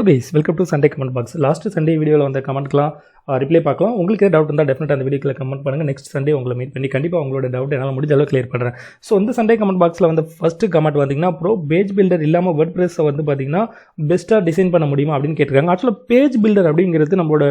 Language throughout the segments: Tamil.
Guys welcome to Sunday comment box. Last Sunday வீடியோவில் வந்த கமெண்ட்லாம் ரிப்ளை பார்க்கலாம். உங்களுக்கு டவுட் இருந்தால் டெஃபினட்டாக அந்த வீடியோவில் கமெண்ட் பண்ணுங்கள். நெக்ஸ்ட் சண்டே உங்களை மீட் பண்ணி கண்டிப்பாக உங்களோட டவுட் என்னால் முடிஞ்ச அளவு கிளியர் பண்ணுறேன். ஸோ இந்த சண்டே கமெண்ட் பாக்ஸில் வந்து ஃபஸ்ட்டு கமெண்ட் வந்தீங்கன்னா பேஜ் பில்டர் இல்லாமல் வேர்ட் ப்ரெஸ்ஸை வந்து பார்த்தீங்கன்னா பெஸ்ட்டாக டிசைன் பண்ண முடியுமா அப்படின்னு கேட்டிருக்காங்க. ஆக்சுவலாக பேஜ் பில்டர் அப்படிங்கிறது நம்மளோட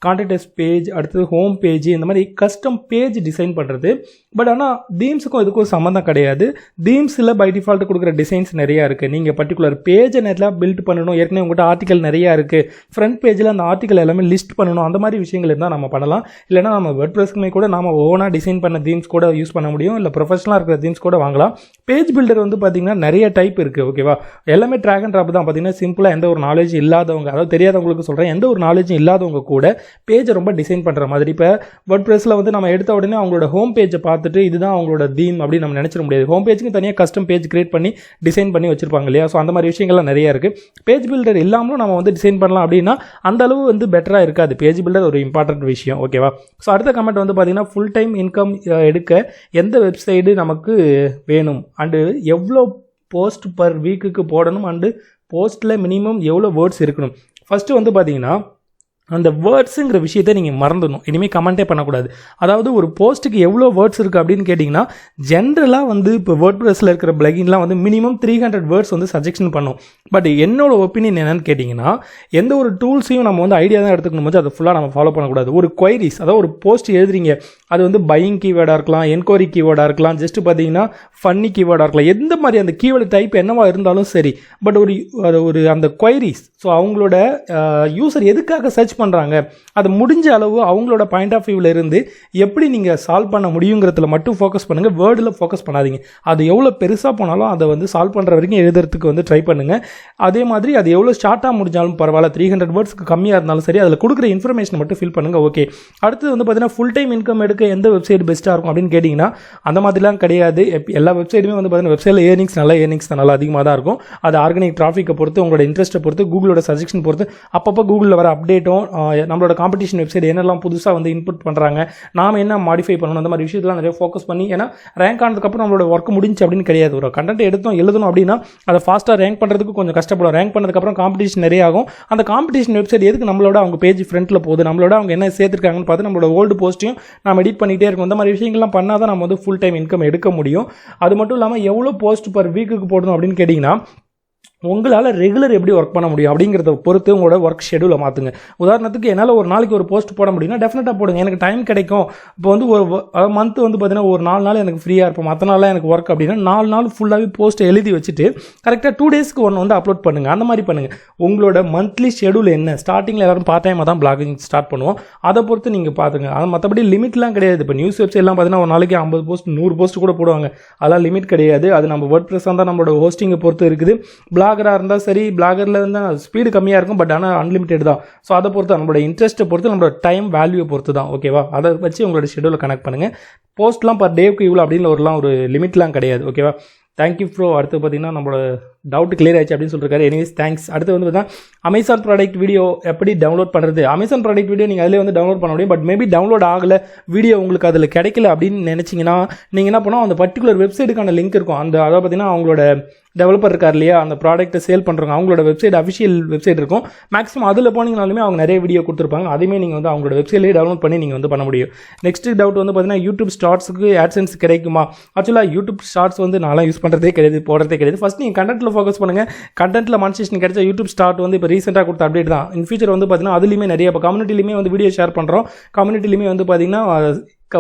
கான்டாக்ட் பேஜ், அடுத்தது ஹோம் பேஜ், இந்த மாதிரி கஸ்டம் பேஜ் டிசைன் பண்ணுறது. பட் ஆனால் தீம்ஸுக்கும் இதுக்கும் சம்மந்தம் கிடையாது. தீம்ஸில் பை டிஃபால்ட்டு கொடுக்குற டிசைன்ஸ் நிறையா இருக்குது. நீங்கள் பர்டிகுலர் பேஜை நேரில் பில்ட் பண்ணணும், ஏற்கனவே உங்கள்கிட்ட ஆர்டிக்கல் நிறையா இருக்குது, ஃப்ரண்ட் பேஜில் அந்த ஆர்டிக்கல் எல்லாமே லிஸ்ட் பண்ணணும், அந்த மாதிரி விஷயங்கள் இருந்தால் நம்ம பண்ணலாம். இல்லைனா நம்ம வேர்ட் ப்ரெஸ்க்குமே கூட நம்ம ஓனாக டிசைன் பண்ண தீம்ஸ் கூட யூஸ் பண்ண முடியும், இல்லை ப்ரொஃபஷனலாக இருக்கிற தீம்ஸ் கூட வாங்கலாம். பேஜ் பில்டர் வந்து பார்த்திங்கன்னா நிறைய டைப் இருக்குது. ஓகேவா, எல்லாமே ட்ராக் அண்ட் ட்ராப் தான். பார்த்திங்கன்னா சிம்பிளாக எந்த ஒரு நாலேஜ் இல்லாதவங்க, அதாவது தெரியாதவங்களுக்கு சொல்கிறேன், எந்த ஒரு நாலேஜும் இல்லாதவங்க கூட பேஜை ரொம்ப டிசைன் பண்ணுற மாதிரி. இப்போ வேர்ட் ப்ரெஸ்ஸில் வந்து நம்ம எடுத்த உடனே அவங்களோட ஹோம் பேஜை பார்த்துட்டு இதுதான் அவங்களோட தீம் அப்படின்னு நம்ம நினச்சிட முடியாது. ஹோம் பேஜுக்கு தனியாக கஸ்டம் பேஜ் கிரியேட் பண்ணி டிசைன் பண்ணி வச்சிருப்பாங்க இல்லையா. ஸோ அந்த மாதிரி விஷயங்கள்லாம் நிறைய இருக்குது. பேஜ் பில்டர் இல்லாமலும் நம்ம வந்து டிசைன் பண்ணலாம் அப்படின்னா அந்த அளவு வந்து பெட்டராக இருக்காது. பேஜ் பில்டர் ஒரு இம்பார்ட்டன்ட் விஷயம். ஓகேவா. ஸோ அடுத்த கமெண்ட் வந்து பார்த்தீங்கன்னா ஃபுல் டைம் இன்கம் எடுக்க எந்த வெப்சைடு நமக்கு வேணும், அண்டு எவ்வளோ போஸ்ட் பர் வீக்குக்கு போடணும், அண்டு போஸ்ட்டில் மினிமம் எவ்வளோ வேர்ட்ஸ் இருக்கணும். ஃபஸ்ட்டு வந்து பார்த்தீங்கன்னா அந்த வேர்ட்ஸுங்கிற விஷயத்தை நீங்கள் மறந்துடணும். இனிமேல் கமெண்ட்டே பண்ணக்கூடாது. அதாவது ஒரு போஸ்ட்டுக்கு எவ்வளோ வேர்ட்ஸ் இருக்குது அப்படின்னு கேட்டிங்கன்னா, ஜென்ரலாக வந்து இப்போ வேர்ட் ப்ரெஸ்ஸில் இருக்கிற பிளகின்லாம் வந்து மினிமம் 300 வேர்ட்ஸ் வந்து சஜெக்ஷன் பண்ணும். பட் என்னோட ஒப்பீனியன் என்னென்னு கேட்டிங்கன்னா, எந்த ஒரு டூல்ஸையும் நம்ம வந்து ஐடியா தான் எடுத்துக்கணும் போது அதை ஃபுல்லாக நம்ம ஃபாலோ பண்ணக்கூடாது. ஒரு கொயரிஸ், அதாவது ஒரு போஸ்ட் எழுதுறீங்க, அது வந்து பையிங் கீவேர்டாக இருக்கலாம், என்கொயரி கீவேர்டாக இருக்கலாம், ஜஸ்ட் பார்த்தீங்கன்னா ஃபன்னி கீவேர்டாக இருக்கலாம், எந்த மாதிரி அந்த கீவேர்டு டைப் என்னவா இருந்தாலும் சரி. பட் ஒரு அந்த கொயரிஸ், ஸோ அவங்களோட யூசர் எதுக்காக சர்ச் பண்ணுறாங்க, அது முடிஞ்ச அளவு அவங்களோட பாயிண்ட் ஆஃப் வியூவில் இருந்து எப்படி நீங்கள் சால்வ் பண்ண முடியுங்கிறதுல மட்டும் ஃபோக்கஸ் பண்ணுங்கள். வேர்டில் ஃபோக்கஸ் பண்ணாதீங்க. அது எவ்வளோ பெருசாக போனாலும் அதை வந்து சால்வ் பண்ணுற வரைக்கும் எழுதுறதுக்கு வந்து ட்ரை பண்ணுங்கள். அதே மாதிரி அது எவ்வளோ ஷார்ட்டாக முடிஞ்சாலும் பரவாயில்ல, 300 வேர்ட்ஸ்க்கு கம்மியாக இருந்தாலும் சரி, அதில் கொடுக்குற இன்ஃபர்மேஷன் மட்டும் ஃபில் பண்ணுங்கள். ஓகே. அடுத்தது வந்து பார்த்தீங்கன்னா ஃபுல் டைம் இன்கம் எடுக்க எந்த வெப்சைட் பெஸ்ட்டாக இருக்கும் அப்படின்னு கேட்டிங்கன்னா, அந்த மாதிரிலாம் கிடையாது. எல்லா வெப்சைட்டுமே வந்து பார்த்தீங்கன்னா வெப்சைட்டில் ஏர்னிங்ஸ் நல்லா அதிகமாக தான் இருக்கும். அது ஆர்கானிக் டிராஃபிக்கை பொறுத்து, உங்களோட இன்ட்ரெஸ்ட்டை பொறுத்து, கூகுளோட சஜெக்ஷன் பொறுத்து, அப்பப்போ கூகுளில் வர அப்டேட்டும், நம்மளோட காம்படிஷன் வெப்சைட் என்னெல்லாம் புதுசாக வந்து இன்புட் பண்ணுறாங்க, நாம் என்ன மாடிஃபை பண்ணணும், அந்த மாதிரி விஷயத்தெல்லாம் நிறைய ஃபோக்கஸ் பண்ணி. ஏன்னா ரேங்க் ஆனதுக்கப்புறம் நம்மளோட ஒர்க் முடிஞ்சு அப்படின்னு கிடையாது. ஒரு கண்டென்ட் எடுத்தோம் எழுதணும் அப்படின்னா அதை ஃபாஸ்ட்டாக ரேங்க் பண்ணுறதுக்கு கொஞ்சம் கஷ்டப்படும். ரேங்க் பண்ணதுக்கப்புறம் காம்படிஷன் நிறைய ஆகும். அந்த காம்படிஷன் வெப்சைட் எதுக்கு நம்மளோட அவங்க பேஜ் ஃப்ரண்ட்டில் போகுது, நம்மளோட அவங்க என்ன சேர்த்துருக்காங்கன்னு பார்த்து நம்மளோட ஓல்டு போஸ்ட்டையும் நம்ம எடிட் பண்ணிகிட்டே இருக்கும். இந்த மாதிரி விஷயங்கள்லாம் பண்ணால் தான் நம்ம வந்து ஃபுல் டைம் இன்கம் எடுக்க முடியும். அது மட்டும் இல்லாமல் எவ்வளோ போஸ்ட் பர் வீக்குக்கு போடணும் அப்படின்னு கேட்டிங்கன்னா, உங்களால் ரெகுலர் எப்படி ஒர்க் பண்ண முடியும் அப்படிங்கிறத பொறுத்து உங்களோட ஒர்க் ஷெடியூலை மாற்றுங்க. உதாரணத்துக்கு என்னால் ஒரு நாளைக்கு ஒரு போஸ்ட் போட முடியும்னா டெஃபினட்டாக போடுங்க. எனக்கு டைம் கிடைக்கும். இப்போ வந்து ஒரு மந்த் வந்து பார்த்தீங்கன்னா ஒரு 4 நாள் எனக்கு ஃப்ரீயாக இருப்போம், மற்ற நாளில் எனக்கு ஒர்க் அப்படின்னா 4 நாள் ஃபுல்லாகவே போஸ்ட்டை எழுதி வச்சுட்டு கரெக்டாக 2 டேஸ்க்கு ஒன்று வந்து அப்லோட் பண்ணுங்கள். அந்த மாதிரி பண்ணுங்கள். உங்களோட மந்த்லி ஷெடியூல் என்ன, ஸ்டார்டிங்கில் எல்லாரும் பார்ட் டைமாக தான் பிளாகிங் ஸ்டார்ட் பண்ணுவோம், அதை பொறுத்து நீங்கள் பார்த்துங்க. அது மற்றபடி லிமிட்லாம் கிடையாது. இப்போ நியூஸ் வெப்சைட்லாம் பார்த்தீங்கன்னா ஒரு நாளைக்கு 50 போஸ்ட் 100 போஸ்ட் கூட போடுவாங்க. அதெல்லாம் லிமிட் கிடையாது. அது நம்ம வேர்ட் ப்ரெஸ்ஸாக தான் நம்மளோட ஹோஸ்டிங்கை பொறுத்து இருக்குது. பிளாகராக இருந்தால் சரி, பிளாகரில் இருந்தால் ஸ்பீடு கம்மியாக இருக்கும், பட் ஆனால் அன்லிமிட்டட் தான். ஸோ அதை பொறுத்து, நம்மளோட இன்ட்ரெஸ்ட்டை பொறுத்து, நம்மளோட டைம் வேல்யூவை பொறுத்து தான். ஓகேவா. அதை வச்சு உங்களோட ஷெடியூலை கனெக்ட் பண்ணுங்கள். போஸ்ட்லாம் பர் டேவுக்கு இவ்வளோ அப்படின்னு ஒரு லிமிட்லாம் கிடையாது. ஓகேவா. Thank you bro. அடுத்து பார்த்தீங்கன்னா நம்மளோட டவுட் கிளியர் ஆயிடுச்சு அப்படின்னு சொல்லியிருக்காரு. Anyways thanks. அடுத்து வந்து பார்த்தீங்கன்னா அமேசான் ப்ராடக்ட் வீடியோ எப்படி டவுன்லோட் பண்ணுறது. அமேசான் ப்ராடக்ட் வீடியோ நீங்கள் அதிலே வந்து டவுன்லோட் பண்ண முடியும். பட் மேபி டவுன்லோட் ஆகலை, வீடியோ உங்களுக்கு அதில் கிடைக்கல அப்படின்னு நினச்சிங்கன்னா நீங்கள் என்ன பண்ணோம், அந்த பர்டிகுலர் வெப்சைட்டுக்கான லிங்க் இருக்கும். அதாவது பார்த்தீங்கன்னா அவங்களோட டெவலப்பர் இருக்கார் இல்லையா, அந்த ப்ராடக்ட்டை சேல் பண்ணுறவங்க, அவங்களோட வெப்சைட் அஃபிஷியல் வெப்சைட் இருக்கும். மேக்ஸிமம் அதில் போனீங்கனாலுமே அவங்க நிறைய வீடியோ கொடுத்துருப்பாங்க. அதையுமே நீங்கள் வந்து அவங்களோட வெப்சைட்லேயே டவுன்லோட் பண்ணி நீங்கள் வந்து பண்ண முடியும். நெக்ஸ்ட் டவுட் வந்து பார்த்தீங்கன்னா யூடியூப் ஷார்ட்ஸுக்கு ஆட்சன்ஸ் கிடைக்குமா. ஆக்சுவலாக யூடியூப் ஷார்ட்ஸ் வந்து நான்லாம் யூஸ் பண்ணுறதே கிடையாது, போடுறதே கிடையாது. ஃபஸ்ட் நீங்கள் கண்டென்ட்டில் ஃபோக்கஸ் பண்ணுங்கள். கண்டென்ட்டில் மானிட்டைசேஷன் கிடைச்சா யூடியூப் ஸ்டார்ட் வந்து இப்போ ரீசெண்டாக கொடுத்த அப்டேட் தான். இன் ஃபியூச்சர் வந்து பார்த்தீங்கன்னா அதுலேயுமே நிறைய இப்போ கம்யூனிட்டிலையுமே வந்து வீடியோ ஷேர் பண்ணுறோம். கம்யூனிட்டிலையுமே வந்து பார்த்தீங்கன்னா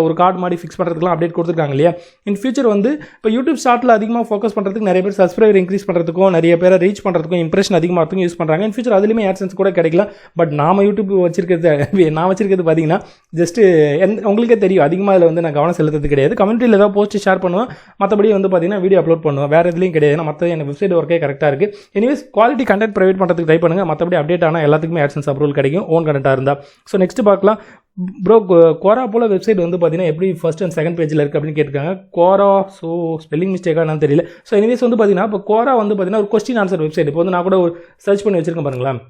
ஒரு கார்டு மாதிரி ஃபிக்ஸ் பண்ணுறதுக்குலாம் அப்டேட் கொடுத்துருக்காங்க இல்லையா. இன் ஃபியூச்சர் வந்து இப்போ யூடியூப் ஷார்ட்டில் அதிகமாக ஃபோக்கஸ் பண்ணுறதுக்கு நிறைய பேர் சப்ஸ்கிரைபர் இன்க்ரீஸ் பண்ணுறதுக்கும், நிறைய பேரை ரீச் பண்ணுறதுக்கும், இம்ப்ரெஷன் அதிகமாக யூஸ் பண்ணுறாங்க. இன் ஃபியூச்சர் அதுலேயுமே ஆட்சன்ஸ் கூட கிடைக்கலாம். பட் நான் யூடியூப் வச்சிருக்கிறது பார்த்தீங்கன்னா ஜஸ்ட் உங்களுக்கே தெரியும், அதிகமாக அதில் வந்து நான் கவனம் செலுத்துறது கிடையாது. கம்யூனிட்டியில் ஏதாவது போஸ்ட் ஷேர் பண்ணுவேன், மற்றபடி வந்து பார்த்தீங்கன்னா வீடியோ அப்லோட் பண்ணுவேன். வேறு எதுலையும் கிடையாது. ஏன்னா மற்ற என் வெப்சைட் ஒர்க்கே கரெக்டாக இருக்குது. எனிவேஸ் குவாலிட்டி கண்டென்ட் ப்ரொவைட் பண்ணுறதுக்கு ட்ரை பண்ணுங்கள். மற்றபடி அப்டேட் ஆனால் எல்லாத்துக்குமே ஆட்சன்ஸ் அப்ரூவல் கிடைக்கும், ஓன் கண்டென்ட்டாக இருந்தால். ஸோ நெக்ஸ்ட் பார்க்கலாம். ப்ரோ, கோரா போல் வெப்சைட் வந்து பார்த்தீங்கன்னா எப்படி ஃபர்ஸ்ட் அண்ட் செகண்ட் பேஜில் இருக்குது அப்படின்னு கேட்டிருக்காங்க. கோரா, ஸோ ஸ்பெல்லிங் மிஸ்டேக்காக என்னன்னு தெரியல. ஸோ எனிவேஸ் வந்து பார்த்தீங்கன்னா இப்போ கோரா வந்து பார்த்தீங்கன்னா ஒரு கொஸ்டின் ஆன்சர் வெப்சைட். இப்போ வந்து நான் கூட ஒரு சர்ச் பண்ணி வச்சிருக்கேன் பாருங்களேன்.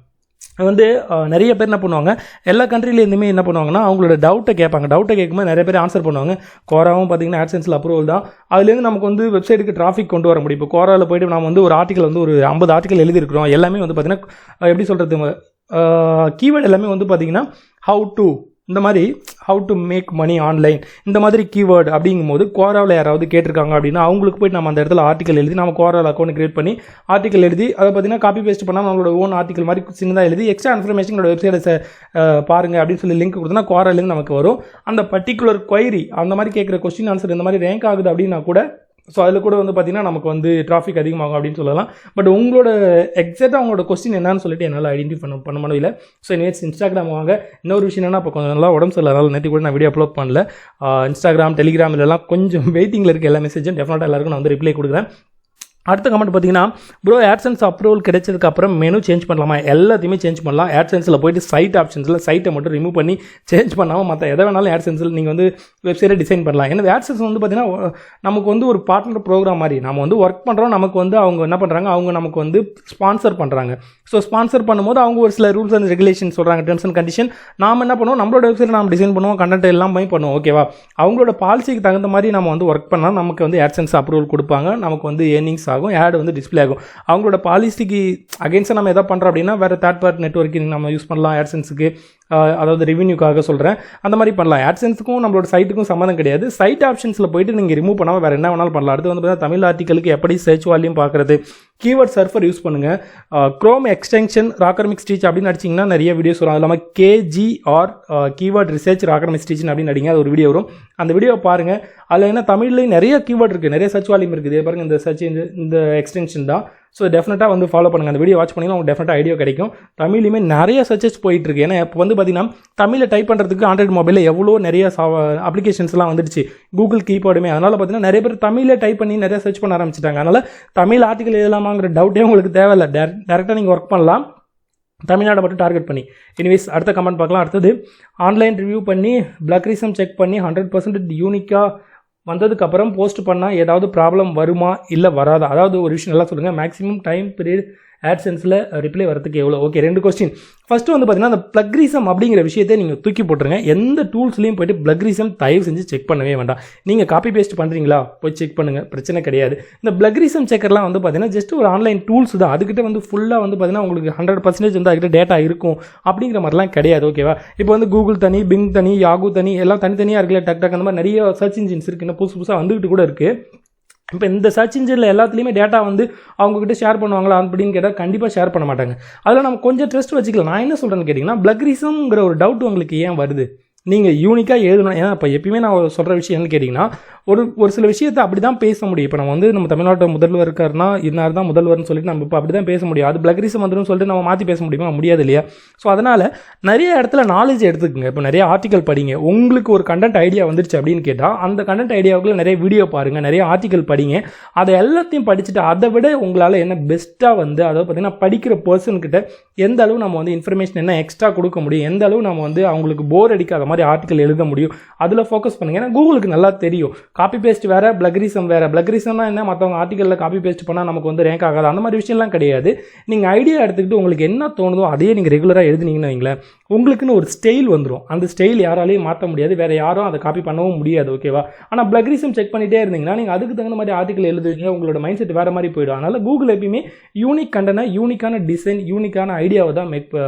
வந்து நிறைய பேர் என்ன பண்ணுவாங்க, எல்லா கண்ட்ரிலேருந்துமே என்ன பண்ணுவாங்கன்னா அவங்களோட டவுட்டை கேட்பாங்க. டவுட்டை கேட்கும்போது நிறைய பேர் ஆன்சர் பண்ணுவாங்க. கோராவும் பார்த்தீங்கன்னா AdSenseல அப்ரூவல் தான். அதுலேருந்து நமக்கு வந்து வெப்சைட்டுக்கு டிராஃபிக் கொண்டு வர முடியும். இப்போ கோராவில் போய்ட்டு நம்ம வந்து ஒரு ஆர்டிக்கல் வந்து ஒரு 50 ஆர்டிக்கல் எழுதியிருக்கிறோம். எல்லாமே வந்து பார்த்தீங்கன்னா எப்படி சொல்கிறது, கீவேர்டு எல்லாமே வந்து பார்த்தீங்கன்னா ஹவு டு, இந்த மாதிரி how to make money online, இந்த மாதிரி கீவேர்டு அப்படிங்கும்போது கோராவில் யாராவது கேட்டிருக்காங்க அப்படின்னா அவங்களுக்கு போய்ட்டு நம்ம அந்த இடத்துல ஆர்டிக்கல் எழுதி நம்ம கோராவில் அக்கௌண்ட் கிரியேட் பண்ணி ஆர்டிக்கல் எழுதி அதை பார்த்தீங்கன்னா காப்பி பேஸ்ட் பண்ணால் நம்மளோட ஓன் ஆர்டிக்கல் மாதிரி சின்னதாக எழுதி எக்ஸ்ட்ரா இன்ஃபர்மேஷன் வெப்சைட்டை பாருங்கள் அப்படின்னு சொல்லி லிங்க் கொடுத்தோன்னா கோராலேருந்து நமக்கு வரும். அந்த பர்டிகுலர் கொயரி அந்த மாதிரி கேட்குற கொஸ்டின் ஆன்சர் இந்த மாதிரி ரேங்க் ஆகுது அப்படின்னா கூட ஸோ அதில் கூட வந்து பார்த்தீங்கன்னா நமக்கு வந்து டிராஃபிக் அதிகமாகும் அப்படின்னு சொல்லலாம். பட் உங்களோட எக்ஸாக்டாக அவங்களோட கொஸ்டின் என்னன்னு சொல்லிட்டு என்னால் ஐடென்டிஃபை பண்ண முடியல. ஸோ இனிமேல் இன்ஸ்டாகிராம் வாங்க. இன்னொரு விஷயம் என்னன்னா, இப்போ கொஞ்சம் நல்லா உடம்பு சரியில்லை, அதனால் நேற்று கூட நான் வீடியோ அப்லோட் பண்ணல. இன்ஸ்டாகிராம், டெலிகிராம் இதெல்லாம் கொஞ்சம் வெயிட்டிங்கில் இருக்க எல்லா மெசேஜும் டெஃபினட்டாக எல்லாருக்கும் நான் வந்து ரிப்ளை கொடுக்குறேன். அடுத்த கமெண்ட் பார்த்தீங்கன்னா, ப்ரோ AdSense அப்ரூவல் கிடைச்சதுக்கப்புறம் மெனு சேஞ்ச் பண்ணலாமா? எல்லாத்தையுமே சேஞ்ச் பண்ணலாம். AdSenseல போய்ட்டு சைட் ஆப்ஷன்ஸில் சைட்டை மட்டும் ரிமூவ் பண்ணி சேஞ்ச் பண்ணாமல் மற்ற எதை வேணாலும் AdSenseல் நீங்கள் வந்து வெப்சைட்டை டிசைன் பண்ணலாம். ஏன்னா AdSense வந்து பார்த்தீங்கன்னா நமக்கு வந்து ஒரு பார்ட்னர் ப்ரோக்ராம் மாதிரி. நம்ம வந்து ஒர்க் பண்ணுறோம், நமக்கு வந்து அவங்க என்ன பண்ணுறாங்க, அவங்க நமக்கு வந்து ஸ்பான்சர் பண்ணுறாங்க. ஸோ ஸ்பான்சர் பண்ணும்போது அவங்க ஒரு சில ரூல்ஸ் அண்ட் ரெகுலேஷன் சொல்கிறாங்க, டெர்ம்ஸ் அண்ட் கண்டிஷன். நாம் என்ன பண்ணுவோம், நம்மளோட வெப்சைட்டை நம்ம டிசைன் பண்ணுவோம், கண்டென்ட் எல்லாம் பண்ணுவோம். ஓகேவா? அவங்களோட பாலிசிக்கு தகுந்த மாதிரி நம்ம வந்து ஒர்க் பண்ணால் நமக்கு வந்து AdSense அப்ரூவல் கொடுப்பாங்க. நமக்கு வந்து ஏர்னிங்ஸ் ஆகும், ஆட் வந்து டிஸ்பிளே ஆகும். அவங்களோட பாலிசிக்கு அகைன்ஸ்டாக நம்ம எதாவது பண்ணுறோம் அப்படின்னா வேறு தேர்ட் பார்ட்டி நெட்வொர்க்கிங் நம்ம யூஸ் பண்ணலாம். AdSenseக்கு அதாவது ரெவென்யூக்காக சொல்கிறேன், அந்த மாதிரி பண்ணலாம். AdSenseக்கும் நம்மளோட சைட்டுக்கும் சம்மந்தம் கிடையாது. சைட் ஆப்ஷன்ஸில் போய்ட்டு நீங்கள் ரிமூவ் பண்ணாமல் வேறு என்ன வேணாலும் பண்ணலாம். அடுத்து வந்து பார்த்தீங்கன்னா தமிழ் ஆர்டிக்கலுக்கு எப்படி சர்ச் வால்யூம் பார்க்குறது, கீவேர்ட் சர்ஃபர் யூஸ் பண்ணுங்கள். க்ரோம் எக்ஸ்டென்ஷன் ராக்கர்மிக் ஸ்டீச் அப்படின்னு அடிச்சிங்கன்னா நிறைய வீடியோஸ் வரும். அது இல்லாமல் KGR கீவேர்ட் ரிசர்ச் ராக்கர்மிக் ஸ்டீச் அப்படின்னு அடிங்க, அது ஒரு வீடியோ வரும். அந்த வீடியோ பாருங்கள். அதில் என்ன தமிழ்லேயும் நிறைய கீவேர்ட் இருக்குது, நிறைய சர்ச் வால்யூம் இருக்குது. பாருங்கள், இந்த சர்ச் இந்த எக்ஸ்டென்ஷன் தான். ஸோ டெஃபினட்டாக வந்து ஃபாலோ பண்ணுங்கள். அந்த வீடியோ வாட்ச் பண்ணிங்கன்னா உங்களுக்கு டெஃபினட்டாக ஐடியா கிடைக்கும். தமிழ்லையுமே நிறைய சர்ச்சஸ் போயிட்டுருக்கு. ஏன்னா இப்போ வந்து பார்த்தீங்கன்னா தமிழில் டைப் பண்ணுறதுக்கு ஆண்ட்ராய்டு மொபைலில் எவ்வளோ நிறைய அப்ளிகேஷன்ஸ்லாம் வந்துடுச்சு, கூகுள் கீபோர்டுமே. அதனால் பார்த்தீங்கன்னா நிறைய பேர் தமிழில் டைப் பண்ணி நிறைய சர்ச் பண்ண ஆரம்பிச்சிட்டாங்க. அதனால் தமிழ் ஆர்டிக்கல் எழுதலாமாங்கிற டவுட்டே உங்களுக்கு தேவையில்லை. டேரெக்டாக நீங்கள் ஒர்க் பண்ணலாம், தமிழ்நாடை மட்டும் டார்கெட் பண்ணி. எனிவேஸ் அடுத்த கமெண்ட் பார்க்கலாம். அடுத்தது, ஆன்லைன் ரிவ்யூ பண்ணி பிளக்ரிசம் செக் பண்ணி 100% யூனிக்காக வந்ததுக்கப்புறம் போஸ்ட் பண்ணால் ஏதாவது ப்ராப்ளம் வருமா இல்லை வராதா? அதாவது ஒரு விஷயம் நல்லா சொல்லுங்கள், மேக்ஸிமம் டைம் பீரியட் AdSenseல ரிப்ளை வரதுக்கு எவ்வளோ? Okay, 2 question. ஃபஸ்ட்டு வந்து பார்த்தீங்கன்னா அந்த பிளக்ரிசம் அப்படிங்கிற விஷயத்தை நீங்கள் தூக்கி போட்டுருங்க. எந்த டூல்ஸ்லையும் போய்ட்டு பிளக்ரிசம் தயவு செஞ்சு செக் பண்ணவே வேண்டாம். நீங்கள் காப்பி பேஸ்ட் பண்ணுறீங்களா, போய் செக் பண்ணுங்கள், பிரச்சனை கிடையாது. இந்த பிளக்ரிசம் செக்கர்லாம் வந்து பார்த்தீங்கன்னா ஜஸ்ட் ஒரு ஆன்லைன் டூல்ஸ் தான். அதுக்கிட்ட வந்து ஃபுல்லாக வந்து பார்த்தீங்கன்னா உங்களுக்கு 100% வந்து அதுக்கிட்ட டேட்டா இருக்கும் அப்படிங்கிற மாதிரிலாம் கிடையாது. ஓகேவா? இப்போ வந்து கூகுள் தனி, பிங் தனி, யாகு தனி, எல்லாம் தனித்தனியாக இருக்குல்ல, டக் அந்த மாதிரி நிறைய சர்ச் இன்ஜின்ஸ் இருக்குது, இன்னும் புதுசாக வந்துக்கிட்டு கூட இருக்குது. இப்போ இந்த சர்ச் இன்ஜினில் எல்லாத்துலேயுமே டேட்டா வந்து அவங்ககிட்ட ஷேர் பண்ணுவாங்களா அப்படின்னு கேட்டால் கண்டிப்பாக ஷேர் பண்ண மாட்டாங்க. அதில் நம்ம கொஞ்சம் ட்ரஸ்ட் வச்சுக்கலாம். நான் என்ன சொல்கிறேன்னு கேட்டிங்கன்னா, பிளக்ரிசம்ங்கிற ஒரு டவுட் உங்களுக்கு ஏன் வருது? நீங்கள் யூனிக்காக எழுதணும். ஏன்னா இப்போ எப்பயுமே நான் சொல்கிற விஷயம் என்னன்னு கேட்டிங்கன்னா, ஒரு சில விஷயத்தை அப்படி தான் பேச முடியும். இப்போ நம்ம வந்து நம்ம தமிழ்நாட்டு முதல்வர் இருக்காருன்னா இன்னார் தான் முதல்வர்னு சொல்லிட்டு நம்ம இப்போ அப்படி தான் பேச முடியும். அது பிளக்ரிசம் வந்துடும் சொல்லிட்டு நம்ம மாற்றி பேச முடியுமா? முடியாது இல்லையா? ஸோ அதனால் நிறைய இடத்துல நாலேஜ் எடுத்துக்கோங்க. இப்போ நிறைய ஆர்டிக்கல் படிங்க. உங்களுக்கு ஒரு கண்டென்ட் ஐடியா வந்துருச்சு அப்படின்னு கேட்டால் அந்த கண்டென்ட் ஐடியாவுக்குள்ள நிறைய வீடியோ பாருங்கள், நிறைய ஆர்டிக்கல் படிங்க. அதை எல்லாத்தையும் படிச்சுட்டு அதை விட உங்களால் என்ன பெஸ்ட்டாக வந்து அதாவது பார்த்திங்கன்னா படிக்கிற பர்சன்கிட்ட எந்த அளவு நம்ம வந்து இன்ஃபர்மேஷன் என்ன எக்ஸ்ட்ரா கொடுக்க முடியும், எந்த அளவு நம்ம வந்து அவங்களுக்கு போர் அடிக்காத மாதிரி ஆர்டிக்கல் எழுத முடியும், அதில் ஃபோக்கஸ் பண்ணுங்கள். ஏன்னா கூகுளுக்கு நல்லா தெரியும் காப்பி பேஸ்ட் வேறு, பிளக்ரிசம் வேறு. பிளக்ரிசம்னா என்ன, மற்றவங்க ஆர்டிக்கலில் காப்பி பேஸ்ட் பண்ணால் நமக்கு வந்து ரேங்க் ஆகாது, அந்த மாதிரி விஷயம்லாம் கிடையாது. நீங்கள் ஐடியா எடுத்துக்கிட்டு உங்களுக்கு என்ன தோணுதோ அதையே நீங்கள் ரெகுலராக எழுதுனீங்கன்னு வைங்களேன், உங்களுக்குன்னு ஒரு ஸ்டைல் வந்துடும். அந்த ஸ்டைல் யாராலையும் மாற்ற முடியாது, வேறு யாரும் அதை காப்பி பண்ணவும் முடியாது. ஓகேவா? ஆனால் பிளக்ரிசம் செக் பண்ணிகிட்டே இருந்தீங்கன்னா நீங்கள் அதுக்கு தகுந்த மாதிரி ஆர்டிக்கல் எழுதுவீங்க, உங்களோட மைண்ட் செட் வேறு மாதிரி போயிடும். அதனால் கூகுள் எப்பயுமே யூனிக் கண்டென்ட், யூனிக்கான டிசைன், யூனிக்கான ஐடியாவை தான்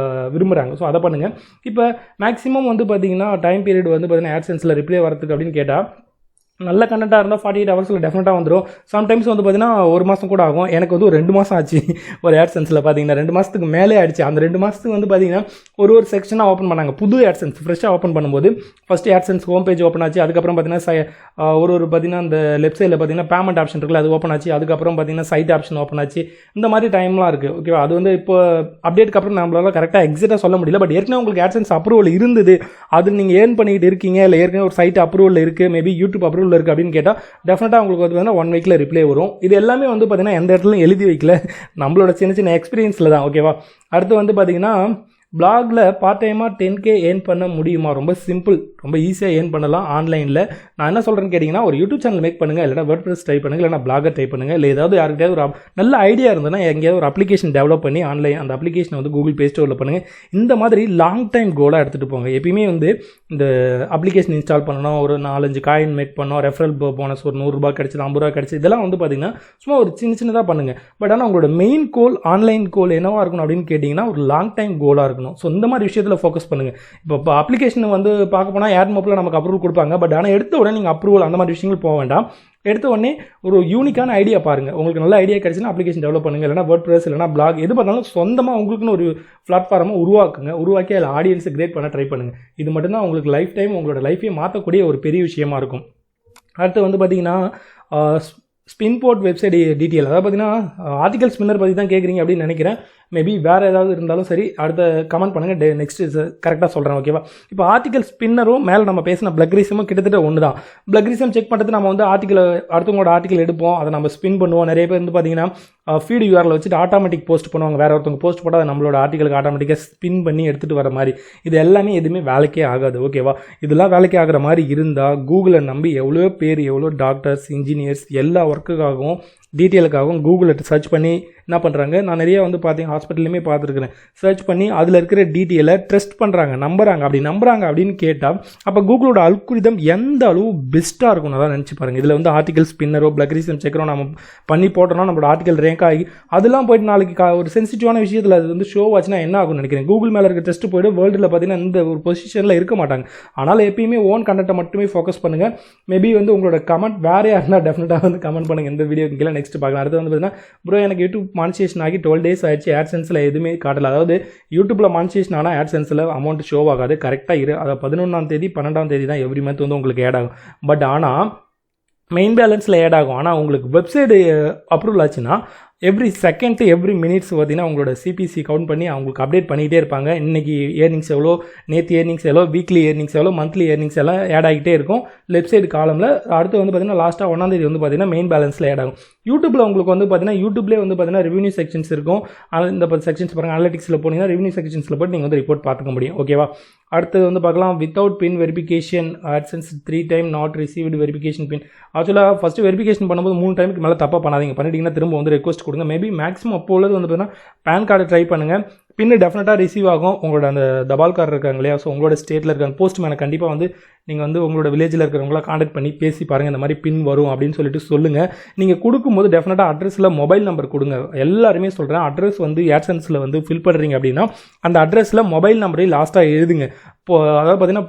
விரும்புகிறாங்க. ஸோ அதை பண்ணுங்கள். இப்போ மேக்ஸிமம் வந்து பார்த்தீங்கன்னா டைம் பீரியட் வந்து பார்த்தீங்கன்னா AdSenseல ரிப்ளை வரதுக்கு அப்படின்னு கேட்டால் நல்ல கண்டென்ட்டாக இருந்தால் 48 ஹவர்ஸில் டெஃபினட்டாக வந்துடும். சம்டைம்ஸ் வந்து பார்த்தீங்கன்னா 1 மாதம் கூட ஆகும். எனக்கு வந்து ஒரு 2 மாதம் ஆச்சு ஒரு AdSenseல பார்த்தீங்கன்னா 2 மாதத்துக்கு மேலே ஆயிடுச்சு. அந்த 2 மாதத்துக்கு வந்து பார்த்தீங்கன்னா ஒரு செக்ஷனாக ஓப்பன் பண்ணாங்க. புது AdSense ஃப்ரெஷ்ஷாக ஓப்பன் பண்ணும்போது first AdSense home page open ஆச்சு. அதுக்கப்புறம் பார்த்தீங்கன்னா ஒரு பார்த்தீங்கன்னா அந்த லெஃப்ட் சைடில் பார்த்தீங்கன்னா பேமெண்ட் ஆப்ஷன் இருக்குல்ல, அது ஓப்பன் ஆச்சு. அதுக்கப்புறம் பார்த்தீங்கன்னா சைட் ஆப்ஷன் ஓப்பன் ஆச்சு. இந்த மாதிரி டைம்லாம் இருக்குது. ஓகேவா? அது வந்து இப்போ அப்டேட்டுக்கு அப்புறம் நம்மளால கரெக்டாக எக்ஸாக்டாக சொல்ல முடியல. பட் ஏற்கனவே உங்களுக்கு AdSense அப்ரூவல் இருந்தது, அது நீங்கள் ஏர்ன் பண்ணிக்கிட்டு இருக்கீங்க, இல்லை ஏற்கனவே ஒரு சைட் அப்ரூவல் இருக்குது, மேபி யூடியூப் அப்ரூவல் இருக்குது அப்படின்னு கேட்டால் டெஃபினட்டாக உங்களுக்கு வந்து பார்த்தீங்கன்னா 1 வீக்கில் ரிப்ளை வரும். இது எல்லாமே வந்து பார்த்தீங்கன்னா எந்த இடத்துலையும் எழுதி வைக்கல, நம்மளோட சின்ன சின்ன எக்ஸ்பீரியன்ஸில் தான். ஓகேவா? அடுத்து வந்து பார்த்தீங்கன்னா பிளாகில் பார்ட் டைமாக 10K ஏர்ன் பண்ண முடியுமா? ரொம்ப சிம்பிள், ரொம்ப ஈஸியாக ஏர்ன் பண்ணலாம் ஆன்லைனில். நான் என்ன சொல்கிறேன்னு கேட்டிங்கன்னா, ஒரு யூடியூப் சேனல் மேக் பண்ணுங்கள், இல்லைனா வேர்ட்பிரஸ் ட்ரை பண்ணுங்கள், இல்லைனா பிளாகர் ட்ரை பண்ணுங்கள், இல்லை ஏதாவது யாருக்கிட்டையாவது ஒரு நல்ல ஐடியா இருந்ததுன்னா எங்கேயாவது ஒரு அப்ளிகேஷன் டெவலப் பண்ணி ஆன்லைன் அந்த அப்ளிகேஷனை வந்து கூகுள் ப்ளே ஸ்டோரில் பண்ணுங்கள். இந்த மாதிரி லாங் டைம் கோலாக எடுத்துகிட்டு போங்க. எப்பயுமே வந்து இந்த அப்ளிகேஷன் இன்ஸ்டால் பண்ணணும், ஒரு 4-5 காயின் மேக் பண்ணோம், ரெஃபரல் போனஸ் ஒரு 100 ரூபா கிடச்சி 50 ரூபா கிடச்சி, இதெல்லாம் வந்து பார்த்திங்கன்னா சும்மா ஒரு சின்னதாக பண்ணுங்கள். பட் ஆனால் உங்களோட மெயின் கோல், ஆன்லைன் கோல் என்னவாக இருக்கணும் அப்படின்னு கேட்டிங்கன்னா ஒரு லாங் டைம் கோலாக இருக்கணும். ஸோ இந்த மாதிரி விஷயத்தில் ஃபோக்கஸ் பண்ணுங்கள். இப்போ அப்ளிகேஷன் வந்து பார்க்க போனால் ஏட் மோப்பில் நமக்கு அப்ரூவல் கொடுப்பாங்க. பட் ஆனால் எடுத்த உடனே நீங்கள் அப்ரூவல் அந்த மாதிரி விஷயங்கள் போக வேண்டாம். எடுத்த உடனே ஒரு யூனிக்கான ஐடியா பாருங்கள். உங்களுக்கு நல்ல ஐடியா கிடச்சுன்னா அப்ளிகேஷன் டெவலப் பண்ணுங்கள், இல்லைனா வேர்ட்பிரஸ் இல்லைனா பிளாக் எது பண்ணாலும் சொந்தமாக உங்களுக்குன்னு ஒரு பிளாட்ஃபார்மை உருவாக்கி அதில் ஆடியன்ஸை கிரியேட் பண்ண ட்ரை பண்ணுங்கள். இது மட்டும்தான் உங்களுக்கு லைஃப் டைம் உங்களோட லைஃபையே மாற்றக்கூடிய ஒரு பெரிய விஷயமா இருக்கும். அடுத்து வந்து பார்த்திங்கன்னா ஸ்பின்போர்ட் வெப்சைட் டீட்டெயில், அதாவது பார்த்தீங்கன்னா ஆர்டிகல் ஸ்பின்னர் பற்றி தான் கேட்குறீங்க அப்படின்னு நினைக்கிறேன். மேபி வேறு ஏதாவது இருந்தாலும் சரி அடுத்த கமெண்ட் பண்ணுங்கள், நெக்ஸ்ட்டு கரெக்டாக சொல்கிறேன். ஓகேவா? இப்போ ஆர்டிகல் ஸ்பின்னரும் மேலே நம்ம பேசின பிளக்ரிசமும் கிட்டத்தட்ட ஒன்று தான். பிளக்ரிசம் செக் பண்ணுறது நம்ம வந்து அடுத்தவங்களோட ஆர்டிகல் எடுப்போம், அதை நம்ம ஸ்பின் பண்ணுவோம். நிறைய பேர் வந்து பார்த்தீங்கன்னா ஃபீடு யூஆரில் வச்சுட்டு ஆட்டோமேட்டிக் போஸ்ட் பண்ணுவாங்க. வேறு ஒருத்தவங்க போஸ்ட் போட்டால் அதை நம்மளோட ஆர்டிகளுக்கு ஆட்டோமேட்டிக்காக ஸ்பின் பண்ணி எடுத்துகிட்டு வர மாதிரி. இது எல்லாமே எதுவுமே வேலைக்கே ஆகாது. ஓகேவா? இதெல்லாம் வேலைக்கே ஆகிற மாதிரி இருந்தால் கூகுளை நம்பி எவ்வளோ பேர், எவ்வளோ டாக்டர்ஸ், இன்ஜினியர்ஸ் எல்லா ஒர்க்குக்காகவும் டீட்டெயிலுக்காகவும் கூகுளில் சர்ச் பண்ணி என்ன பண்ணுறாங்க, நான் நிறைய வந்து பார்த்தீங்க ஹாஸ்பிட்டல்லையுமே பார்த்துருக்குறேன், சர்ச் பண்ணி அதில் இருக்கிற டீட்டெயிலை ட்ரஸ்ட் பண்ணுறாங்க, நம்புறாங்க அப்படின்னு கேட்டால் அப்போ கூகுளோட அல்குரிதம் எந்த அளவு பெஸ்ட்டாக இருக்கும்னு தான் நினச்சி பாருங்கள். இதில் வந்து ஆர்டிகல் ஸ்பின்னரோ பிளக்ரிசம் செக்கரோ நம்ம பண்ணி போட்டோம்னா நம்மளோட ஆர்டிகல் ரேங்க் ஆகி அதெல்லாம் போய்ட்டு நாளைக்கு ஒரு சென்சிட்டிவான விஷயத்தில் அது வந்து ஷோ ஆச்சுன்னா என்ன ஆகும்னு நினைக்கிறேன். கூகுள் மேலே இருக்க டெஸ்ட் போய்ட்டு வேர்ல்டில் பார்த்தீங்கன்னா இந்த ஒரு பொசிஷனில் இருக்க மாட்டாங்க. ஆனால் எப்பயுமே ஓன் கண்டென்ட்டை மட்டுமே ஃபோக்கஸ் பண்ணுங்கள். மேபி வந்து உங்களோட கமெண்ட் வேறு யாருன்னா டெஃபினட்டாக வந்து கமெண்ட் பண்ணுங்கள் இந்த வீடியோக்கு கீழே. நெக்ஸ்ட் பார்க்கலாம். அடுத்து வந்து பார்த்தீங்கன்னா ப்ரோ எனக்கு யூடியூப் மானிட்டேஷன் ஆகி 12 days ஆயிடுச்சு, AdSenseல எதுவுமே காட்டல. அதாவது யூடியூப்பில் மானிட்டேஷன் ஆனால் AdSenseல அமௌண்ட் ஷோ ஆகாது. கரெக்டாக அதாவது 11ஆம் தேதி 12ஆம் தேதி தான் எவ்ரி மந்த் வந்து உங்களுக்கு ஆட் ஆகும். பட் ஆனால் மெயின் பேலன்ஸில் ஆட் ஆகும். ஆனால் உங்களுக்கு வெப்சைட் அப்ரூவல் ஆச்சுன்னா எவ்ரி செகண்ட் எவ்ரி மினிட்ஸ் பார்த்தீங்கன்னா உங்களோட சிபிசி கவுண்ட் பண்ணி அவங்களுக்கு அப்டேட் பண்ணிகிட்டே இருப்பாங்க. இன்றைக்கி ஏர்னிங்ஸ் எவ்வளோ, நேற்று ஏர்னிங்ஸ் எவ்வளோ, வீக்லி ஏர்னிங்ஸ் எவ்வளோ, மந்த்லி ஏர்னிங்ஸ் எல்லாம் ஆட் ஆகிட்டே இருக்கும் லெஃப்ட் சைடு காலமில். அடுத்து வந்து பார்த்திங்கன்னா லாஸ்ட்டாக 1ஆம் தேதி வந்து பார்த்திங்கன்னா மெயின் பேலன்ஸில் ஆட் ஆகும். யூடியூப்பில் உங்களுக்கு வந்து பார்த்திங்கன்னா யூடியூப்லேயே வந்து பார்த்திங்கன்னா ரெவன்யூ செக்ஷன்ஸ் இருக்கும். இந்த செக்ஷன்ஸ் பாருங்கள், அனலிட்டிக்ஸில் போனீங்கன்னா ரெவன்யூ செக்ஷன்ஸில் போய்ட்டு நீங்கள் வந்து ரிப்போர்ட் பார்த்துக்க முடியும். ஓகேவா? அடுத்து வந்து பார்க்கலாம், without pin verification AdSense 3 time not received verification pin. ஆக்சுவலாக ஃபஸ்ட்டு வெரிஃபிகேஷன் பண்ணும்போது 3 டைமுக்கு மேலே தப்பாக பண்ணாதீங்க. பண்ணிட்டீங்கன்னா திரும்ப வந்து ரெக்வஸ்ட் கொடுங்க. மேபி மேக்ஸிமம் அப்போ உள்ளது வந்து பார்த்தீங்கன்னா பேன் கார்டு ட்ரை பண்ணுங்கள். பின்னு டெஃபினட்டாக ரிசீவ் ஆகும். உங்களோட அந்த தபால்காரர் இருக்காங்க இல்லையா, ஸோ உங்களோட ஸ்டேட்டில் இருக்காங்க போஸ்ட்மேனை கண்டிப்பாக வந்து நீங்கள் வந்து உங்களோட வில்லேஜில் இருக்கிறவங்கள காண்டாக்ட் பண்ணி பேசி பாருங்கள், இந்த மாதிரி பின் வரும் அப்படின்னு சொல்லிட்டு சொல்லுங்கள். நீங்கள் கொடுக்கும்போது டெஃபினட்டாக அட்ரஸில் மொபைல் நம்பர் கொடுங்க. எல்லாருமே சொல்கிறேன், அட்ரஸ் வந்து AdSenseல வந்து ஃபில் பண்ணுறீங்க அப்படின்னா அந்த அட்ரஸில் மொபைல் நம்பரே லாஸ்ட்டாக எழுதுங்க. அதாவது பார்த்தீங்கன்னா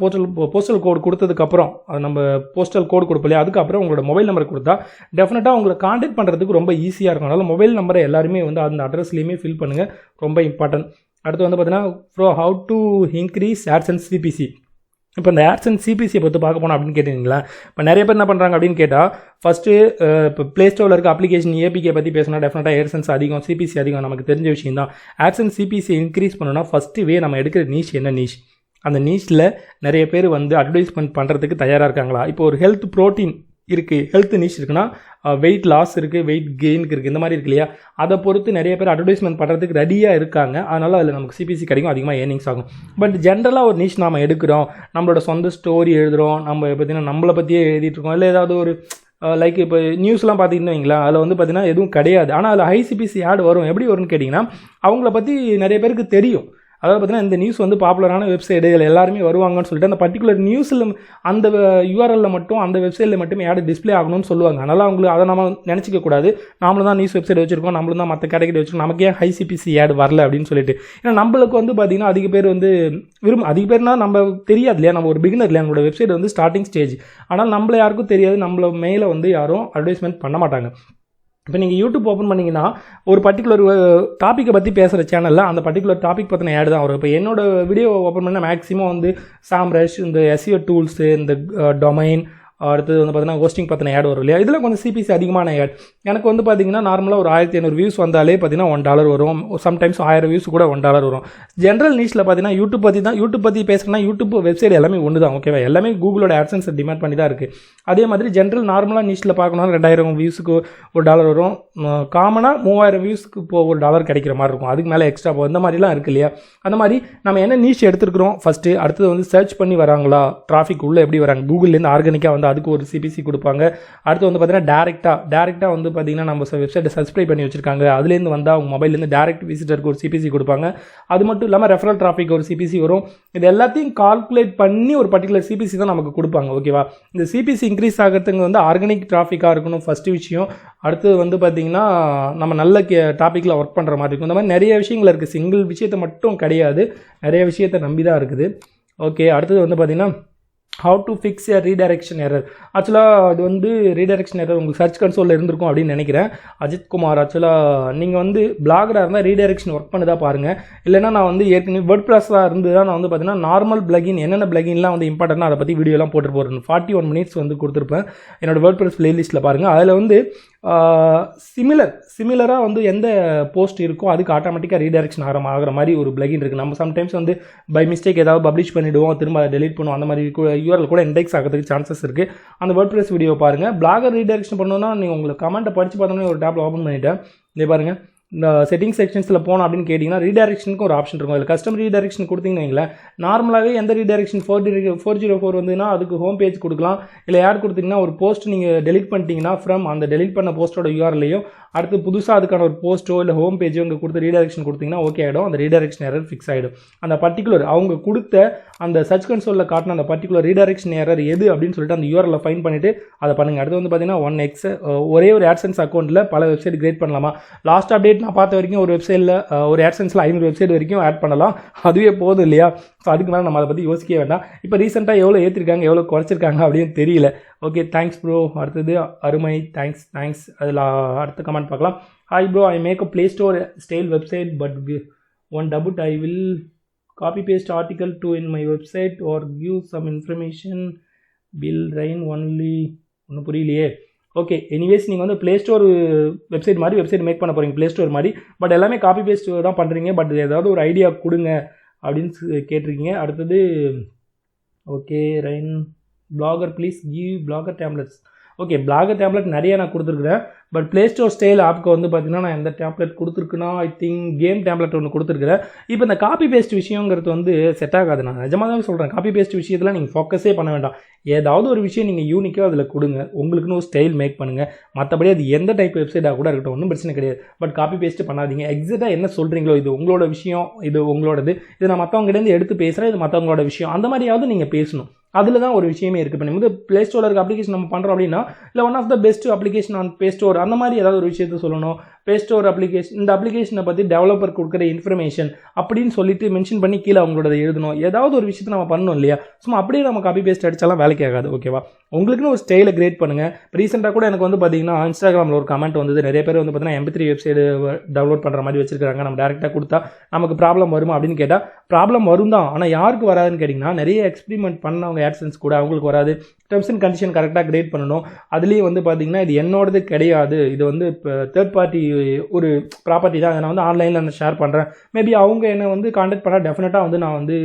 போஸ்டல் கோடு கொடுத்ததுக்கப்புறம், அது நம்ம போஸ்டல் கோடு கொடுப்போம் இல்லையா, அதுக்கப்புறம் உங்களோட மொபைல் நம்பர் கொடுத்தா டெஃபினட்டாக உங்களை காண்டாக்ட் பண்ணுறதுக்கு ரொம்ப ஈஸியாக இருக்கும். அதனால் மொபைல் நம்பரை எல்லாருமே வந்து அந்த அட்ரஸ்லேயுமே ஃபில் பண்ணுங்கள், ரொம்ப இம்பார்ட்டன்ட். அடுத்து வந்து பார்த்தீங்கன்னா how to increase AdSense CPC. இப்போ இந்த AdSense CPCயை பற்றி பார்க்க போனோம் அப்படின்னு கேட்டிங்களா, இப்போ நிறைய பேர் என்ன பண்ணுறாங்க அப்படின்னு கேட்டால், ஃபஸ்ட்டு இப்போ ப்ளே ஸ்டோரில் இருக்க அப்ளிகேஷன் APK பற்றி பேசினா டெஃபினட்டாக AdSense அதிகம், CPC அதிகம், நமக்கு தெரிஞ்ச விஷயம் தான். AdSense CPC இன்க்ரீஸ் பண்ணணும்னா ஃபஸ்ட்டு நம்ம எடுக்கிற நீஷ் என்ன நீஷ், அந்த நீஷில் நிறைய பேர் வந்து அட்வர்டைஸ்மெண்ட் பண்ணுறதுக்கு தயாராக இருக்காங்களா? இப்போ ஒரு ஹெல்த் ப்ரோட்டீன் இருக்குது, ஹெல்த் நீஷ் இருக்குன்னா வெயிட் லாஸ் இருக்குது, வெயிட் கெயினுக்கு இருக்குது, இந்த மாதிரி இருக்கு இல்லையா, அதை பொறுத்து நிறைய பேர் அட்வர்டைஸ்மெண்ட் பண்ணுறதுக்கு ரெடியாக இருக்காங்க. அதனால் அதில் நமக்கு CPC கிடைக்கும், அதிகமாக ஏர்னிங்ஸ் ஆகும். பட் ஜென்ரலாக ஒரு நீஷ் நாம் எடுக்கிறோம், நம்மளோட சொந்த ஸ்டோரி எழுதுகிறோம், நம்ம பார்த்திங்கன்னா நம்மளை பற்றியே எழுதிட்டு இருக்கோம், இல்லை ஏதாவது ஒரு லைக் இப்போ நியூஸ்லாம் பார்த்திங்கன்னு வைங்களேன், அதில் வந்து பார்த்திங்கன்னா எதுவும் கிடையாது. ஆனால் அதில் ஹை CPC ஆட் வரும். எப்படி வரும்னு கேட்டிங்கன்னா, அவங்கள பற்றி நிறைய பேருக்கு தெரியும். அதாவது பார்த்தீங்கன்னா இந்த நியூஸ் வந்து பாப்புலரான வெப்சைட்டுகள் எல்லாருமே வருவாங்கன்னு சொல்லிட்டு அந்த பர்டிகுலர் நியூஸில் அந்த யூஆர்எல்ல மட்டும் அந்த வெப்சைட்டில் மட்டுமே ஆட் டிஸ்பிளே ஆகணும்னு சொல்லுவாங்க. அதனால் அவங்களுக்கு அதை நம்ம நினச்சிக்க கூடாது, நாமளும் தான் நியூஸ் வெப்சைட் வச்சிருக்கோம், நம்மளும் தான் மற்ற கேட்டகரி வச்சிருக்கோம், நமக்கு ஏன் ஹை CPC ஆட் வரல அப்படின்னு சொல்லிட்டு. ஏன்னா நம்மளுக்கு வந்து பார்த்தீங்கன்னா அதிக பேர் வந்து அதிக பேர்னா நம்ம தெரியாது இல்லையா, நம்ம ஒரு பிகினர் இல்லையா, நம்மளோட வெப்சைட் வந்து ஸ்டார்டிங் ஸ்டேஜ். ஆனால் நம்மள யாருக்கும் தெரியாது, நம்மள மேலே வந்து யாரும் அட்வர்டைஸ்மெண்ட் பண்ண மாட்டாங்க. இப்போ நீங்கள் யூடியூப் ஓப்பன் பண்ணிங்கன்னா ஒரு பர்டிகுலர் டாப்பிக்கை பற்றி பேசுகிற சேனலில் அந்த பர்டிகுலர் டாபிக் பற்றின ஆட் தான் வரும். இப்போ என்னோடய வீடியோ ஓப்பன் பண்ணால் மேக்ஸிமம் வந்து சாம்ரஷ், இந்த SEO டூல்ஸு, இந்த டொமைன், அடுத்தது வந்து பார்த்தீங்கன்னா ஹோஸ்டிங் பற்றின ஆட் வரும் இல்லையா, இதில் கொஞ்சம் சிபிசி அதிகமான ஆட். எனக்கு வந்து பார்த்தீங்கன்னா நார்மலாக ஒரு 1500 வியூஸ் வந்தாலே பார்த்தீங்கன்னா $1 வரும், சம்டைம்ஸ் 1000 வியூஸ் கூட $1 வரும். ஜென்ரல் நீஷில் பார்த்தீங்கன்னா யூடியூப் பற்றி பேசுகிறேன்னா யூடியூப் வெப்சைட் எல்லாமே ஒன்று தான், ஓகேவா, எல்லாமே கூகுளோட ஆட்சன்ஸை டிமாண்ட் பண்ணி தான் இருக்குது. அதே மாதிரி ஜென்ரல் நார்மலாக நீஷில் பார்க்கணும் 2000 வியூஸுக்கு $1 வரும், காமனாக 3000 வியூஸுக்கு இப்போ $1 கிடைக்கிற மாதிரி இருக்கும், அதுக்கு மேலே எக்ஸ்ட்ரா போகும், இந்த மாதிரிலாம் இருக்குது இல்லையா. அந்த மாதிரி நம்ம என்ன நீஷ் எடுத்துருக்கிறோம் ஃபஸ்ட்டு, அடுத்தது வந்து சர்ச் பண்ணி வராங்களா, டிராஃபிக் உள்ளே எப்படி வராங்க, கூகுள்லேருந்து ஆர்கானிக்காக வந்து அதுக்கு ஒரு சிபிசி கொடுப்பாங்க. அடுத்து வந்து பார்த்தீங்கன்னா டேரெக்டாக வந்து பார்த்தீங்கன்னா நம்ம வெப்சைட்டை சப்ஸ்கிரைப் பண்ணி வச்சுருக்காங்க, அதுலேருந்து வந்தால் அவங்க மொபைல்லேருந்து டேரெக்ட் விசிட்டருக்கு ஒரு சிபிசி கொடுப்பாங்க. அது மட்டும் இல்லாமல் ரெஃபரல் டிராஃபிக் ஒரு சிபிசி வரும். இது எல்லாத்தையும் கால்குலேட் பண்ணி ஒரு பர்டிகுலர் சிபிசி தான் நமக்கு கொடுப்பாங்க, ஓகேவா. இந்த சிபிசி இன்க்ரீஸ் ஆகிறதுக்கு வந்து ஆர்கானிக் டிராஃபிக்காக இருக்கணும் ஃபஸ்ட்டு விஷயம். அடுத்தது வந்து பார்த்திங்கன்னா நம்ம நல்ல டாப்பிக்கில் ஒர்க் பண்ணுற மாதிரி இருக்கும். இந்த மாதிரி நிறைய விஷயங்கள் இருக்குது, சிங்கிள் விஷயத்தை மட்டும் கிடையாது, நிறைய விஷயத்தை நம்பி தான் இருக்குது. ஓகே, அடுத்தது வந்து பார்த்திங்கன்னா how to fix a redirection error. ஆக்சுவலாக அது வந்து ரீடைரக்ஷன் எரர் உங்களுக்கு சர்ச் கன்சோலில் இருந்திருக்கும் அப்படின்னு நினைக்கிறேன். அஜித்குமார், ஆக்சுவலாக நீங்கள் வந்து பிளாகராக இருந்தால் ரீடைரக்ஷன் ஒர்க் பண்ணி தான் பாருங்கள். இல்லைனா நான் வந்து ஏற்கனவே WordPress-ஆக இருந்து தான் நான் வந்து பார்த்தீங்கன்னா நார்மல் பிளகின் என்னென்ன பிளகின்லாம் வந்து இம்பார்ட்டன்ட்னா அதை பற்றி வீடியோலாம் போட்டு போகிறேன். 41 மினிட்ஸ் வந்து கொடுத்துருப்பேன் என்னோடய WordPress பிளேலிஸ்ட்டில் பாருங்கள். அதில் வந்து சிமிலராக வந்து எந்த போஸ்ட் இருக்கோ அதுக்கு ஆட்டோமேட்டிக்காக ரீடைரக்ஷன் ஆகிற மாதிரி ஒரு பிளகின் இருக்குது. நம்ம சம்டைம்ஸ் வந்து பை மிஸ்டேக் ஏதாவது பப்ளிஷ் பண்ணிவிடுவோம், திரும்ப அதை டெலிட் பண்ணுவோம், அந்த மாதிரி யூஆர்எல் கூட இண்டெக்ஸ் ஆகிறதுக்கு சான்சஸ் இருக்குது. அந்த WordPress வீடியோ பாருங்கள். பிளாகர் ரீடைரக்ஷன் பண்ணணும்னா நீங்கள் உங்களுக்கு கமெண்ட்டை படித்து பார்த்தோன்னே ஒரு டேப்பில் ஓப்பன் பண்ணிவிட்டேன். இதே பாருங்கள், இந்த செட்டிங் செக்ஷன்ஸில் போனோம் அப்படின்னு கேட்டிங்கன்னா ரீடைரக்ஷனுக்கு ஒரு ஆப்ஷன் இருக்கும். அதில் கஸ்டம் ரீடைரக்ஷன் கொடுத்தீங்கன்னு வைங்களேன், நார்மலாகவே எந்த ரீடைரக்ஷன் 404 வந்துன்னா அதுக்கு ஹோம் பேஜ் கொடுக்கலாம். இல்லை யார் கொடுத்தீங்கன்னா ஒரு போஸ்ட் நீங்கள் டெலிட் பண்ணிட்டீங்கன்னா ஃப்ரம் அந்த டெலிட் பண்ண போஸ்ட்டோட யூஆர்எல்லையும் அடுத்து புதுசாக அதுக்கான ஒரு போஸ்ட்டோ இல்லை ஹோம் பேஜோ இங்கே கொடுத்து ரீடைரக்ஷன் கொடுத்தீங்கன்னா ஓகே ஆகிடும், அந்த ரீடைரக்ஷன் எரர் ஃபிக்ஸ் ஆகிடும். அந்த பர்டிகுலர் அவங்க கொடுத்த அந்த சர்ச் கன்சோலில் காட்டின அந்த பர்டிகுலர் ரீடைரக்ஷன் எரர் எது அப்படின்னு சொல்லிட்டு அந்த யூஆர்எல்ல ஃபைன் பண்ணிவிட்டு அதை பண்ணுங்கள். அடுத்து வந்து பார்த்தீங்கன்னா 1x ஒரே ஒரு AdSense அக்கௌண்ட்டில் பல வெப்சைட் கிரியேட் பண்ணலாமா. லாஸ்ட் அப்டேட் நான் பார்த்த வரைக்கும் ஒரு வெப்சைட்டில் ஒரு AdSenseல 500 வெப்சைட் வரைக்கும் ஆட் பண்ணலாம், அதுவே போதும் இல்லையா. ஸோ அதுக்கு மேலே நம்ம அதை பற்றி யோசிக்கவே வேண்டாம். இப்போ ரீசெண்டாக எவ்வளோ ஏற்றிருக்காங்க எவ்வளோ குறைச்சிருக்காங்க அப்படின்னு தெரியல. Okay, thanks bro. அடுத்தது அருமை, தேங்க்ஸ். அதில் அடுத்த கமெண்ட் பார்க்கலாம். Hi bro, I make a play store style website but one டபுட் I will copy paste article to in my website or give some information will rain only. ஒன்றும் புரியலையே. ஓகே, எனிவேஸ் நீங்கள் வந்து ப்ளே ஸ்டோர் வெப்சைட் மாதிரி வெப்சைட் மேக் பண்ண போகிறீங்க, ப்ளே ஸ்டோர் மாதிரி, பட் எல்லாமே காப்பி பேஸ்ட் தான் பண்ணுறீங்க. பட் ஏதாவது ஒரு ஐடியா கொடுங்க அப்படின்னு கேட்டிருக்கீங்க. அடுத்தது okay, rain blogger please give blogger templates. Okay, blogger template நிறைய நான் கொடுத்துருக்குறேன். பட் ப்ளே ஸ்டோர் ஸ்டைல் ஆப்புக்கு வந்து பார்த்தீங்கன்னா நான் எந்த டேம்லெட் கொடுத்துருக்குன்னா ஐ திங்க் கேம் டேம்லெட் ஒன்று கொடுத்துருக்குறேன். இப்போ இந்த காப்பி பேஸ்ட் விஷயங்கிறது வந்து செட் ஆகாது. நான் நிஜமாக தான் சொல்கிறேன், காப்பி பேஸ்ட் விஷயத்தில் நீங்கள் ஃபோக்கஸே பண்ண வேண்டாம். ஏதாவது ஒரு விஷயம் நீங்கள் யூனிக்காக அதில் கொடுங்க, உங்களுக்குன்னு ஒரு ஸ்டைல் மேக் பண்ணுங்கள். மற்றபடி அது எந்த டைப் வெப்சைட்டாக கூட இருக்கட்டும், ஒன்றும் பிரச்சனை கிடையாது. பட் காப்பி பேஸ்ட்டு பண்ணாதீங்க. எக்ஸாக்டாக என்ன சொல்கிறீங்களோ இது உங்களோட விஷயம், இது உங்களோடது, இது நான் மற்றவங்ககிட்டேருந்து எடுத்து பேசுகிறேன், இது மற்றவங்களோட விஷயம், அந்த மாதிரியாவது நீங்கள் பேசணும். அதில் தான் ஒரு விஷயமே இருக்குது. இப்போ நம்ம ப்ளே ஸ்டோரில் இருக்க அப்ளிகேஷன் நம்ம பண்ணுறோம் அப்படின்னா இல்லை one of the best application on play store அந்த மாதிரி ஏதாவது ஒரு விஷயத்த சொல்லணும். ப்ளே ஸ்டோர் அப்ளிகேஷன், இந்த அப்ளிகேஷனை பற்றி டெவலப்பர் கொடுக்குற இன்ஃபர்மேஷன் அப்படின்னு சொல்லிட்டு மென்ஷன் பண்ணி கீழே அவங்களோட எழுதணும். ஏதாவது ஒரு விஷயத்தை நம்ம பண்ணணும் இல்லையா. சும்மா அப்படியே நம்ம காப்பி பேஸ்ட் அடித்தாலும் வேலைக்கு ஆகாது, ஓகேவா. உங்களுக்குன்னு ஒரு ஸ்டைலை கிரியேட் பண்ணுங்கள். ரீசெண்டாக கூட எனக்கு வந்து பார்த்தீங்கன்னா இன்ஸ்டாகிராமில் ஒரு கமெண்ட் வந்தது. நிறைய பேர் வந்து பார்த்தீங்கன்னா MP3 வெப்சைட் டவுன்லோட் பண்ணுற மாதிரி வச்சிருக்காங்க, நம்ம டேரெக்டாக கொடுத்தா நமக்கு ப்ராப்ளம் வருமா அப்படின்னு கேட்டால் ப்ராப்ளம் வரும் தான். ஆனால் யாருக்கு வராதுன்னு கேட்டிங்கன்னா நிறைய எக்ஸ்பெரிமெண்ட் பண்ணவங்க AdSense கூட அவங்களுக்கு வராது. டெர்ம்ஸ் அண்ட் கண்டிஷன் கரெக்டாக கிரியேட் பண்ணணும். அதுலேயும் வந்து பார்த்தீங்கன்னா இது என்னோடது கிடையாது, இது வந்து இப்போ தேர்ட் பார்ட்டி ஒரு ப்ராப்பர்ட்டி தான், நான் வந்து ஆன்லைனில் நான் ஷேர் பண்ணுறேன். மேபி அவங்க என்னை வந்து கான்டாக்ட் பண்ணால் டெஃபினட்டாக வந்து நான் வந்து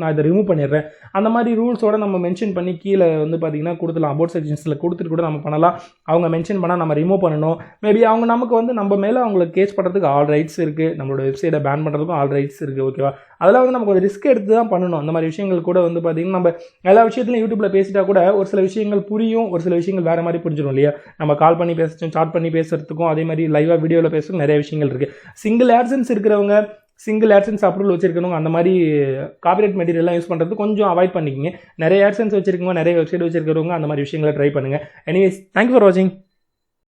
நான் இதை ரிமூவ் பண்ணிடுறேன். அந்த மாதிரி ரூல்ஸோட நம்ம மென்ஷன் பண்ணி கீழே வந்து பார்த்திங்கன்னா கொடுத்துலாம். அபவுட் செக்ஷன்ஸில் கொடுத்துட்டு கூட நம்ம பண்ணலாம். அவங்க மென்ஷன் பண்ணால் நம்ம ரிமூவ் பண்ணணும். மேபி அவங்க நமக்கு வந்து நம்ம மேலே அவங்களுக்கு கேஸ் பண்ணுறதுக்கு ஆல் ரைட்ஸ் இருக்குது, நம்மளோட வெப்சைட்டை பேன் பண்ணுறதுக்கும் ஆல் ரைட்ஸ் இருக்குது, ஓகேவா. அதெல்லாம் வந்து நமக்கு ஒரு ரிஸ்க் எடுத்து தான் பண்ணணும். அந்த மாதிரி விஷயங்கள் கூட வந்து பார்த்திங்கன்னா நம்ம எல்லா விஷயத்துலையும் யூடியூப்பில் பேசிட்டா கூட ஒரு சில விஷயங்கள் புரியும், ஒரு சில விஷயங்கள் வேறு மாதிரி புரிஞ்சிடும் இல்லையா. நம்ம கால் பண்ணி பேசுகிறோம், சாட் பண்ணி பேசுகிறதுக்கும் அதே மாதிரி லைவாக வீடியோவில் பேசுகிறதுக்கும் நிறைய விஷயங்கள் இருக்குது. சிங்கிள் AdSense இருக்கிறவங்க, சிங்கிள் AdSense அப்ரூவல் வச்சிருக்கணும், அந்த மாதிரி காப்பிரைட் மெட்டீரியல்லாம் யூஸ் பண்ணுறது கொஞ்சம் அவாய்ட் பண்ணிக்கிங்க. நிறைய AdSense வச்சிருக்கவங்க, நிறைய வெப்சைட் வச்சிருக்கிறவங்க அந்த மாதிரி விஷயங்களை ட்ரை பண்ணுங்கள். எனிவேஸ், தேங்க்யூ ஃபார் வாட்சிங்.